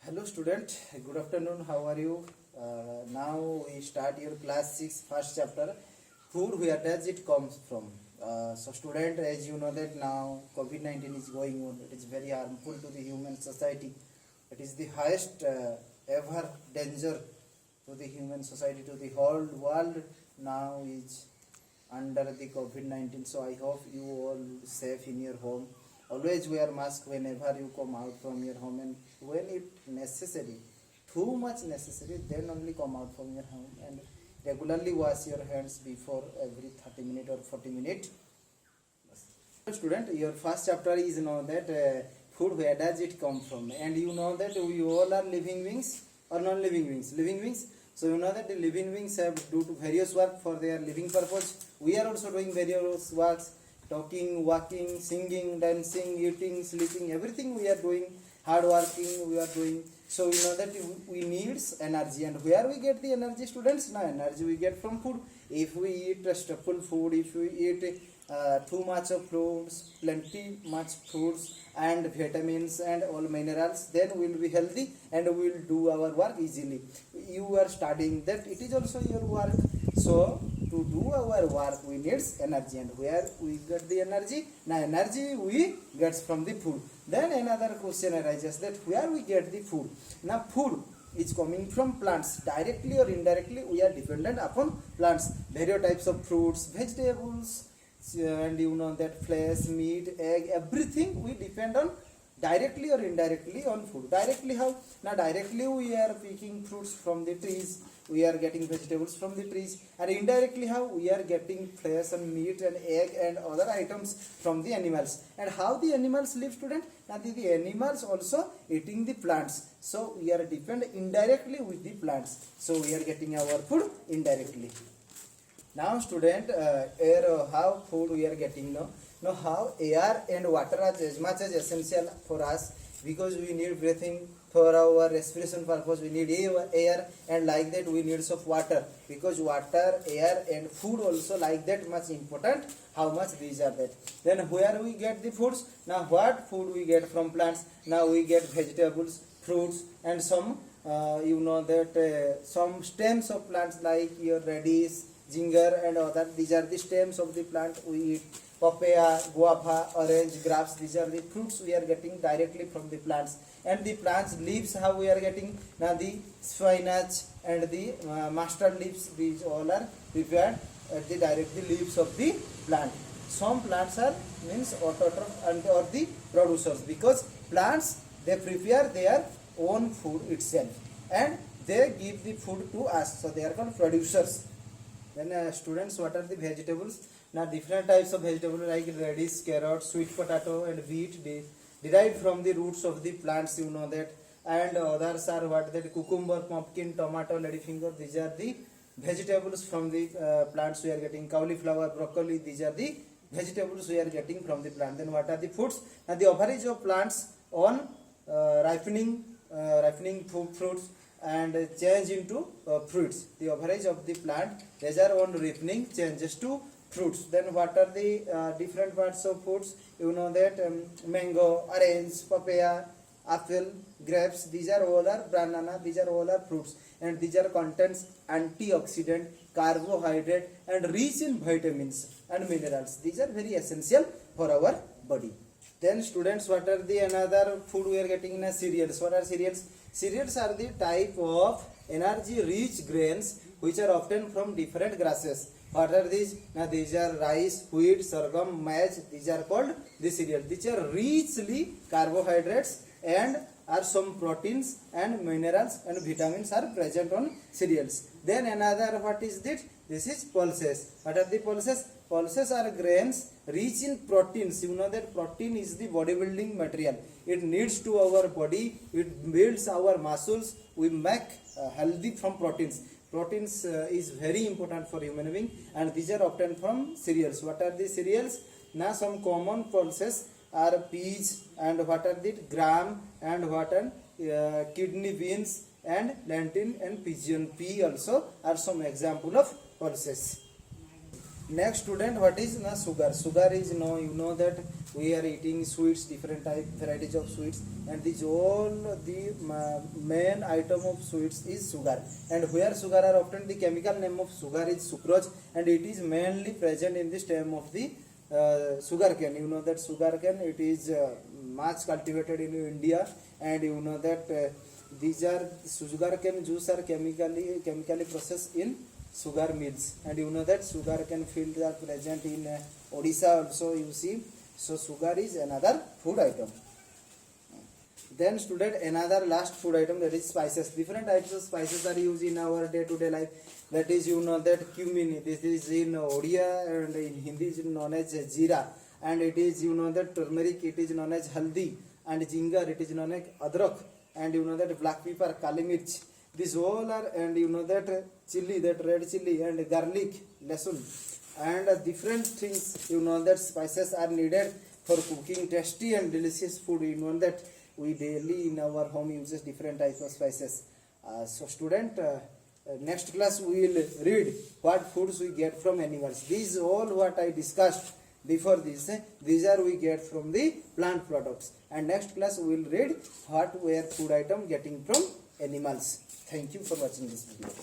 Hello student, good afternoon, how are you? Now we start your class 6 first chapter, food, where does it comes from? So student, as you know that now COVID-19 is going on, it is very harmful to the human society. It is the highest ever danger to the human society, to the whole world now is under the COVID-19. So I hope you all safe in your home. Always wear mask whenever you come out from your home, and when it necessary, too much necessary, then only come out from your home, and regularly wash your hands before every 30 minutes or 40 minutes. Student, your first chapter is know that food, where does it come from, and you know that we all are living beings or non-living beings. Living beings. So you know that the living beings have do to various work for their living purpose. We are also doing various works, talking, walking, singing, dancing, eating, sleeping, everything we are doing, hard working we are doing. So you know that we needs energy, and where we get the energy, students? Now energy we get from food. If we eat staple food, if we eat too much of fruits, plenty much fruits and vitamins and all minerals, then we will be healthy and we will do our work easily. You are studying, that it is also your work. So to do our work we needs energy, and where we get the energy? Now energy we gets from the food. Then another question arises, that where we get the food? Now food is coming from plants. Directly or indirectly we are dependent upon plants. Various types of fruits, vegetables, and you know that flesh, meat, egg, everything we depend on directly or indirectly on food. Directly how? Now directly we are picking fruits from the trees, we are getting vegetables from the trees, and indirectly how? We are getting flesh and meat and egg and other items from the animals. And how the animals live, student? Now the animals also eating the plants, so we are dependent indirectly with the plants, so we are getting our food indirectly. Now student, how food we are getting now? Now how air and water are as much as essential for us, because we need breathing for our respiration purpose, we need air, and like that we need of water, because water, air and food also like that much important, how much these are that. Then where we get the foods? Now what food we get from plants? Now we get vegetables, fruits, and some you know that some stems of plants like your radish, ginger and other, these are the stems of the plant we eat. Papaya, guava, orange, grapes, these are the fruits we are getting directly from the plants. And the plants leaves, how we are getting? Now the spinach and the mustard leaves, these all are prepared at the directly leaves of the plant. Some plants are means autotroph and or the producers, because plants they prepare their own food itself and they give the food to us, so they are called producers. Then students, what are the vegetables? Now different types of vegetables like radish, carrot, sweet potato and wheat, they derived from the roots of the plants, you know that. And others are what? That cucumber, pumpkin, tomato, ladyfinger, these are the vegetables from the plants we are getting. Cauliflower, broccoli, these are the vegetables we are getting from the plant. Then what are the foods? Now the average of plants on ripening fruits and change into fruits. The average of the plant measure on ripening changes to fruits. Then what are the different parts of fruits? You know that mango, orange, papaya, apple, grapes, these are all are banana, these are all are fruits, and these are contains antioxidant, carbohydrate and rich in vitamins and minerals. These are very essential for our body. Then students, what are the another food we are getting in cereals? What are cereals? Cereals are the type of energy rich grains which are obtained from different grasses. What are these? Now these are rice, wheat, sorghum, maize. These are called the cereals. These are richly carbohydrates and are some proteins and minerals and vitamins are present on cereals. Then another, what is this? This is pulses. What are the pulses? Pulses are grains rich in proteins. You know that protein is the bodybuilding material. It needs to our body. It builds our muscles. We make healthy from proteins. Proteins is very important for human being, and these are obtained from cereals. What are the cereals? Now some common pulses are peas, and what are the gram, and what are kidney beans and lentil and pigeon pea also are some example of pulses. Next student, what is na sugar? Sugar is no, you know that we are eating sweets, different type varieties of sweets, and this all the main item of sweets is sugar. And where sugar are obtained, the chemical name of sugar is sucrose, and it is mainly present in the stem of the sugar cane. You know that sugar cane, it is much cultivated in India, and you know that these are sugar cane juice are chemically processed in sugar mills, and you know that sugar cane fields are present in Odisha also, you see. So sugar is another food item. Then student, another last food item, that is spices. Different types of spices are used in our day to day life. That is, you know that cumin, this is in Odia, and in Hindi is known as jeera, and it is, you know that turmeric, it is known as haldi, and ginger, it is known as adrak, and you know that black pepper, kali mirch. These all are, and you know that chili, that red chili, and garlic, lasun, and different things, you know that spices are needed for cooking tasty and delicious food. You know that we daily in our home uses different types of spices. So student, next class we will read what foods we get from animals. These all what I discussed before this, these are we get from the plant products, and next class we will read what were food item getting from animals. Thank you for watching this video.